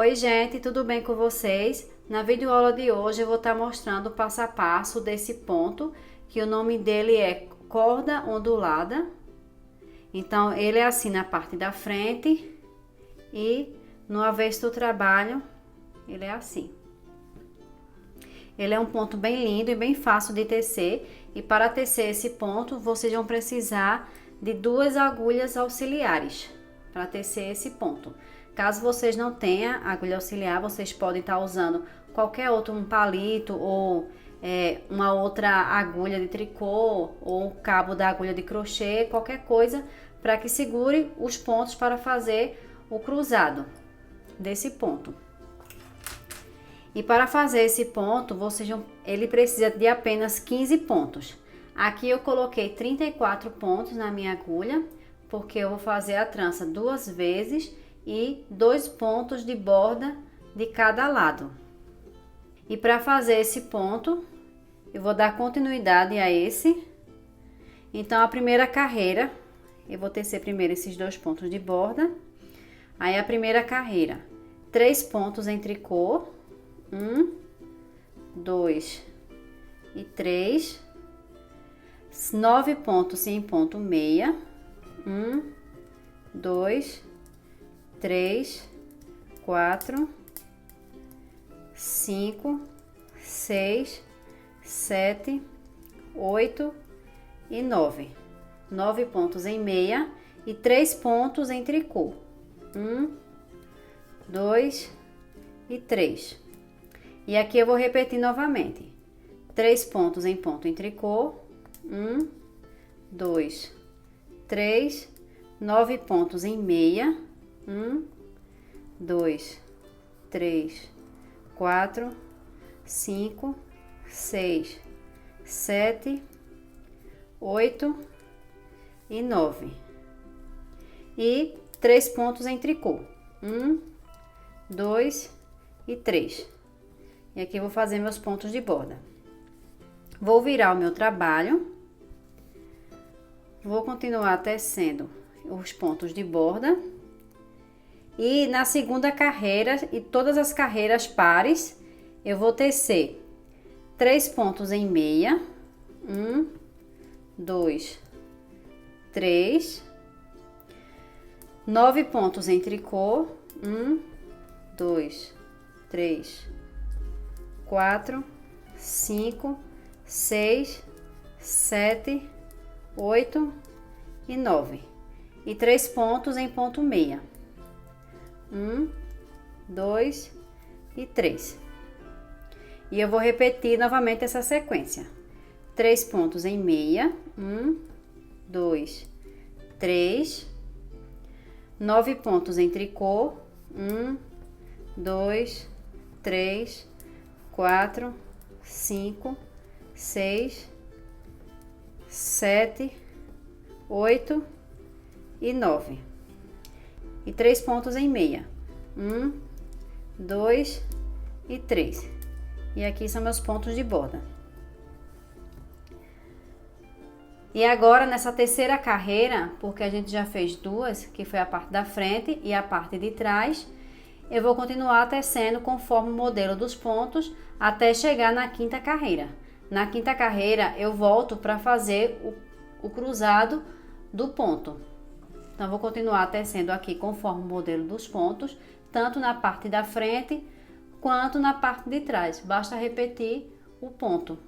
Oi gente, tudo bem com vocês? Na videoaula de hoje eu vou estar mostrando o passo a passo desse ponto, que o nome dele é corda ondulada. Então ele é assim na parte da frente e no avesso do trabalho ele é assim. Ele é um ponto bem lindo e bem fácil de tecer, e para tecer esse ponto vocês vão precisar de 2 agulhas auxiliares para tecer esse ponto. Caso vocês não tenham agulha auxiliar, vocês podem estar usando qualquer outro, um palito ou uma outra agulha de tricô ou cabo da agulha de crochê, qualquer coisa para que segure os pontos para fazer o cruzado desse ponto. E para fazer esse ponto, ele precisa de apenas 15 pontos. Aqui eu coloquei 34 pontos na minha agulha, porque eu vou fazer a trança 2 vezes e 2 pontos de borda de cada lado. E para fazer esse ponto, eu vou dar continuidade a esse. Então, a primeira carreira, eu vou tecer primeiro esses 2 pontos de borda. Aí, a primeira carreira, 3 pontos em tricô. 1, 2 e 3, 9 pontos em ponto meia. 1, 2, 3, 4, 5, 6, 7, 8 e 9. 9 pontos em meia e 3 pontos em tricô. 1, 2 e 3. E aqui eu vou repetir novamente. 3 pontos em ponto em tricô. 1, 2, 3, 9 pontos em meia. 1, 2, 3, 4, 5, 6, 7, 8 e 9. E 3 pontos em tricô. 1, 2 e 3. E aqui eu vou fazer meus pontos de borda. Vou virar o meu trabalho. Vou continuar tecendo os pontos de borda. E na segunda carreira e todas as carreiras pares, eu vou tecer 3 pontos em meia. 1, 2, 3. 9 pontos em tricô. 1, 2, 3, 4, 5, 6, 7, 8 e 9. E 3 pontos em ponto meia. 1, 2 e 3. E eu vou repetir novamente essa sequência. 3 pontos em meia. 1, 2, 3. 9 pontos em tricô. 1, 2, 3, 4, 5, 6, 7, 8 e 9. E 3 pontos em meia. 1, 2 e 3. E aqui são meus pontos de borda. E agora, nessa terceira carreira, porque a gente já fez 2, que foi a parte da frente e a parte de trás, eu vou continuar tecendo conforme o modelo dos pontos até chegar na quinta carreira. Na quinta carreira eu volto para fazer o cruzado do ponto. Então vou continuar tecendo aqui conforme o modelo dos pontos, tanto na parte da frente quanto na parte de trás. Basta repetir o ponto.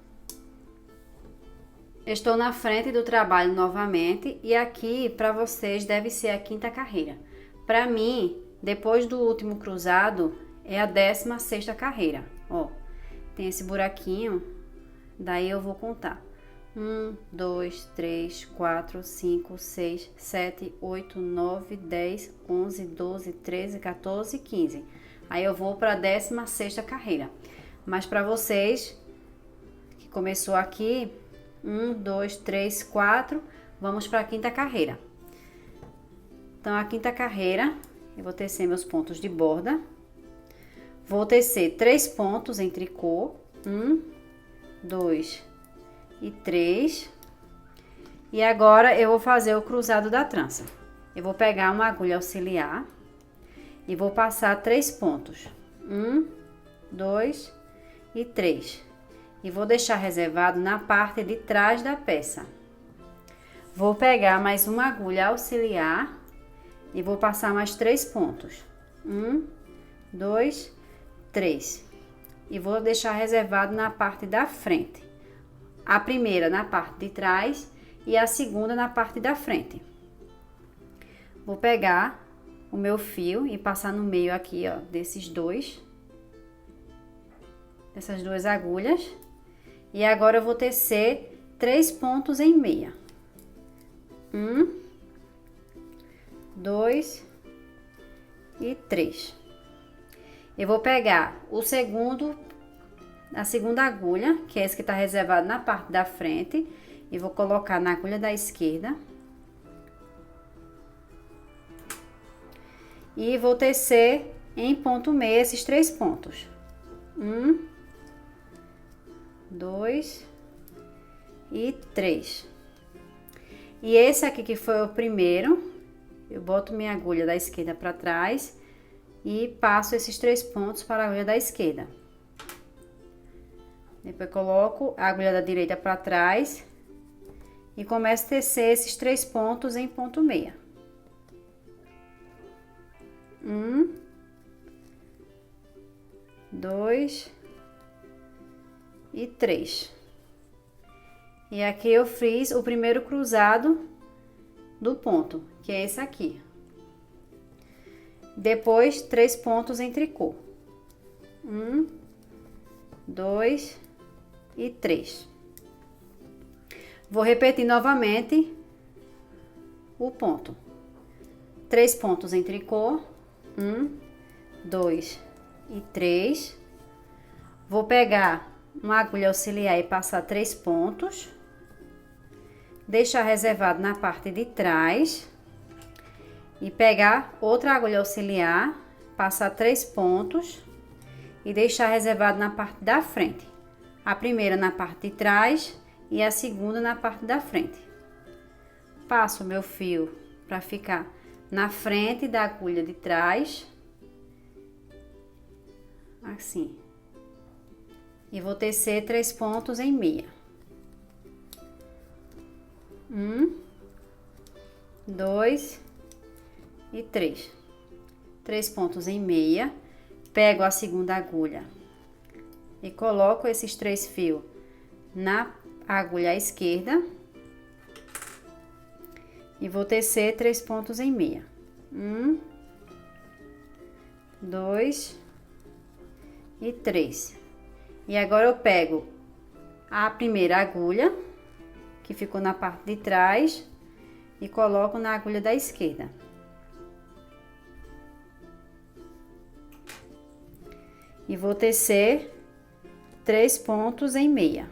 Estou na frente do trabalho novamente e aqui para vocês deve ser a quinta carreira. Para mim, depois do último cruzado, é a 16ª carreira. Ó, tem esse buraquinho, daí eu vou contar. 1, 2, 3, 4, 5, 6, 7, 8, 9, 10, 11, 12, 13, 14, 15. Aí eu vou para a 16ª carreira. Mas para vocês, que começou aqui, 1, 2, 3, 4, vamos para a quinta carreira. Então, a quinta carreira, eu vou tecer meus pontos de borda. Vou tecer 3 pontos em tricô. 1, 2 e 3. E agora eu vou fazer o cruzado da trança. Eu vou pegar uma agulha auxiliar e vou passar 3 pontos. 1, 2 e 3. E vou deixar reservado na parte de trás da peça. Vou pegar mais uma agulha auxiliar e vou passar mais 3 pontos. 1, 2, 3. E vou deixar reservado na parte da frente. A primeira na parte de trás e a segunda na parte da frente. Vou pegar o meu fio e passar no meio aqui, ó, dessas duas agulhas. E agora eu vou tecer 3 pontos em meia. 1, 2 e 3. Eu vou pegar a segunda agulha, que é esse que tá reservado na parte da frente, e vou colocar na agulha da esquerda. E vou tecer em ponto meio esses 3 pontos. 1, 2 e 3. E esse aqui que foi o primeiro, eu boto minha agulha da esquerda para trás e passo esses 3 pontos para a agulha da esquerda. Depois coloco a agulha da direita para trás e começo a tecer esses 3 pontos em ponto meia. 1, 2 e 3. E aqui eu fiz o primeiro cruzado do ponto, que é esse aqui. Depois, 3 pontos em tricô. 1, 2 e 3. Vou repetir novamente o ponto. 3 pontos em tricô. 1, 2 e 3. Vou pegar uma agulha auxiliar e passar 3 pontos. Deixar reservado na parte de trás. E pegar outra agulha auxiliar, passar 3 pontos. E deixar reservado na parte da frente. A primeira na parte de trás e a segunda na parte da frente. Passo o meu fio para ficar na frente da agulha de trás, assim, e vou tecer 3 pontos em meia. 1, 2 e 3. 3 pontos em meia, pego a segunda agulha e coloco esses 3 fios na agulha à esquerda. E vou tecer 3 pontos em meia. 1, 2 e 3. E agora eu pego a primeira agulha, que ficou na parte de trás, e coloco na agulha da esquerda. E vou tecer 3 pontos em meia.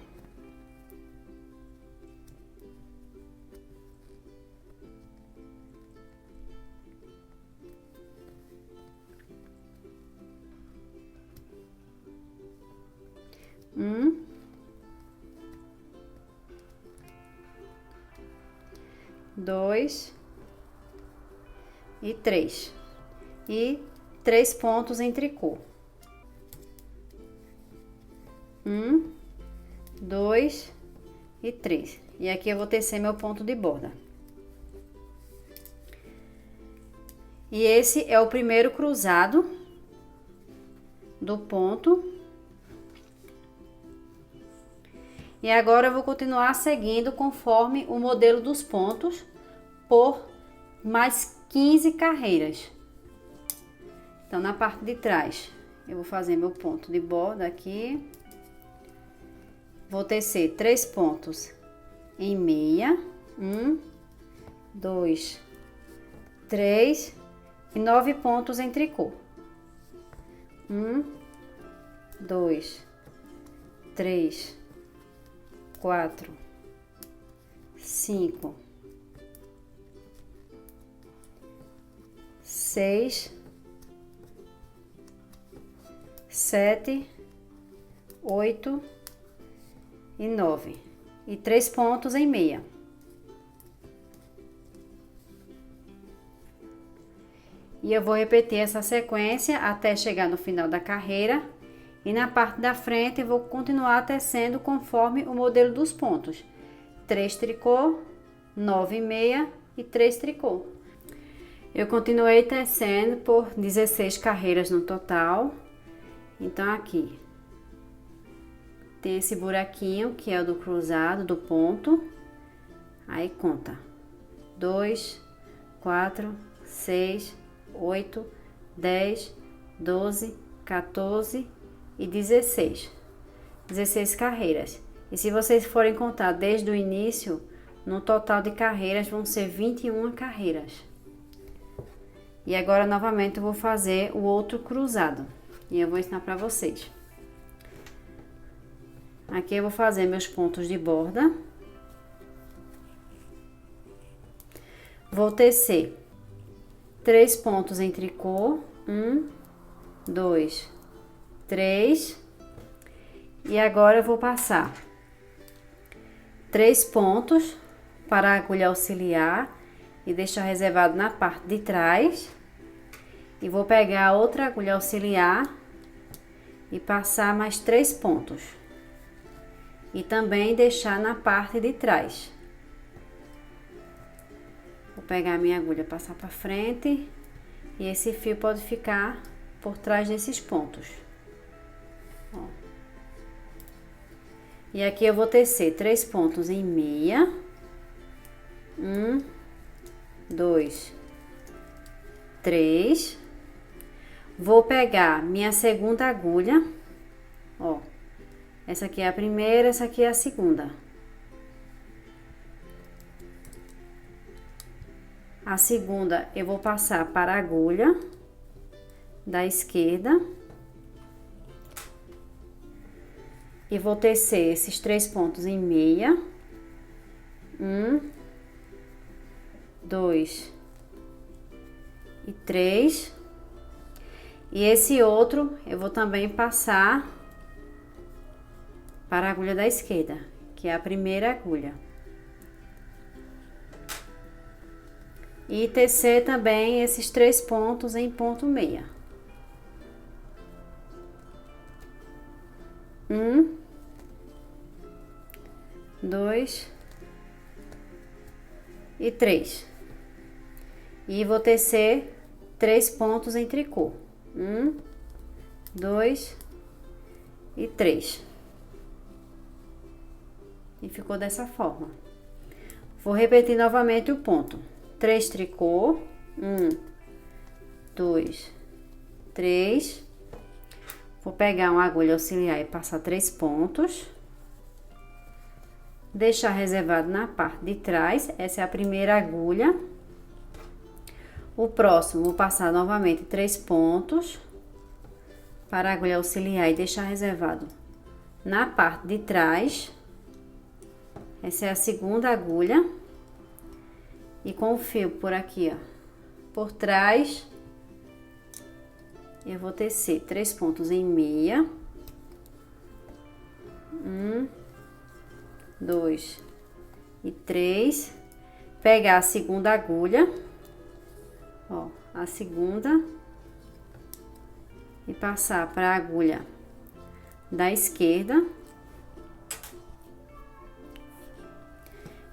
Um, 2 e 3. E 3 pontos em tricô. 1, 2 e 3. E aqui eu vou tecer meu ponto de borda. E esse é o primeiro cruzado do ponto. E agora eu vou continuar seguindo conforme o modelo dos pontos por mais 15 carreiras. Então, na parte de trás, eu vou fazer meu ponto de borda aqui. Vou tecer 3 pontos em meia. 1, 2, 3 e 9 pontos em tricô. 1, 2, 3, 4, 5, 6, 7, 8 e 9. E 3 pontos em meia. E eu vou repetir essa sequência até chegar no final da carreira. E na parte da frente eu vou continuar tecendo conforme o modelo dos pontos. 3 tricô, 9,5 e 3 tricô. Eu continuei tecendo por 16 carreiras no total. Então aqui tem esse buraquinho que é o do cruzado do ponto. Aí conta 2, 4, 6, 8, 10, 12, 14 e 16. 16 carreiras. E se vocês forem contar desde o início, no total de carreiras vão ser 21 carreiras. E agora novamente eu vou fazer o outro cruzado. E eu vou ensinar para vocês. Aqui eu vou fazer meus pontos de borda. Vou tecer 3 pontos em tricô. 1, 2, 3. E agora eu vou passar 3 pontos para a agulha auxiliar e deixar reservado na parte de trás. E vou pegar outra agulha auxiliar e passar mais 3 pontos. E também deixar na parte de trás. Vou pegar a minha agulha, passar para frente. E esse fio pode ficar por trás desses pontos. Ó. E aqui eu vou tecer 3 pontos em meia. 1, 2, 3. Vou pegar minha segunda agulha, ó. Essa aqui é a primeira, essa aqui é a segunda. A segunda eu vou passar para a agulha da esquerda. E vou tecer esses 3 pontos em meia. 1, 2 e 3. E esse outro eu vou também passar para a agulha da esquerda, que é a primeira agulha. E tecer também esses 3 pontos em ponto meia. 1, 2 e 3. E vou tecer 3 pontos em tricô. 1, 2 e 3. E ficou dessa forma. Vou repetir novamente o ponto. 3 tricô. 1, 2, 3. Vou pegar uma agulha auxiliar e passar 3 pontos. Deixar reservado na parte de trás. Essa é a primeira agulha. O próximo, vou passar novamente 3 pontos para a agulha auxiliar e deixar reservado na parte de trás. Essa é a segunda agulha. E com o fio por aqui, ó, por trás, eu vou tecer 3 pontos em meia. 1, 2 e 3. Pegar a segunda agulha. Ó, a segunda e passar para a agulha da esquerda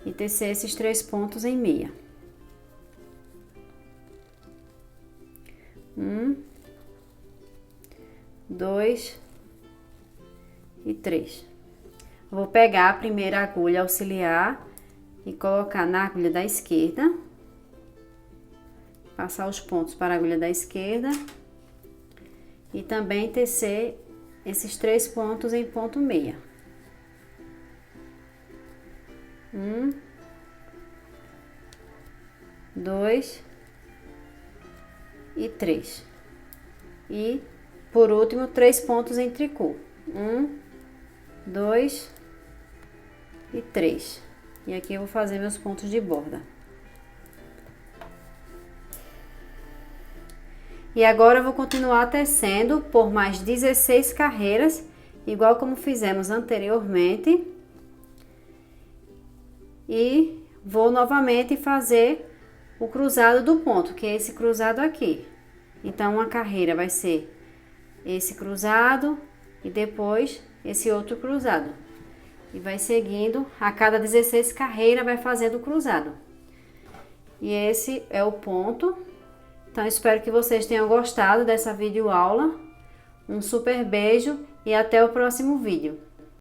e tecer esses 3 pontos em meia. 1, 2 e 3. Vou pegar a primeira agulha auxiliar e colocar na agulha da esquerda. Passar os pontos para a agulha da esquerda e também tecer esses 3 pontos em ponto meia. 1, 2 e 3. E por último 3 pontos em tricô. 1, 2 e 3. E aqui eu vou fazer meus pontos de borda. E agora eu vou continuar tecendo por mais 16 carreiras, igual como fizemos anteriormente. E vou novamente fazer o cruzado do ponto, que é esse cruzado aqui. Então, uma carreira vai ser esse cruzado e depois esse outro cruzado. E vai seguindo, a cada 16 carreiras vai fazendo o cruzado. E esse é o ponto. Então, espero que vocês tenham gostado dessa videoaula. Um super beijo e até o próximo vídeo.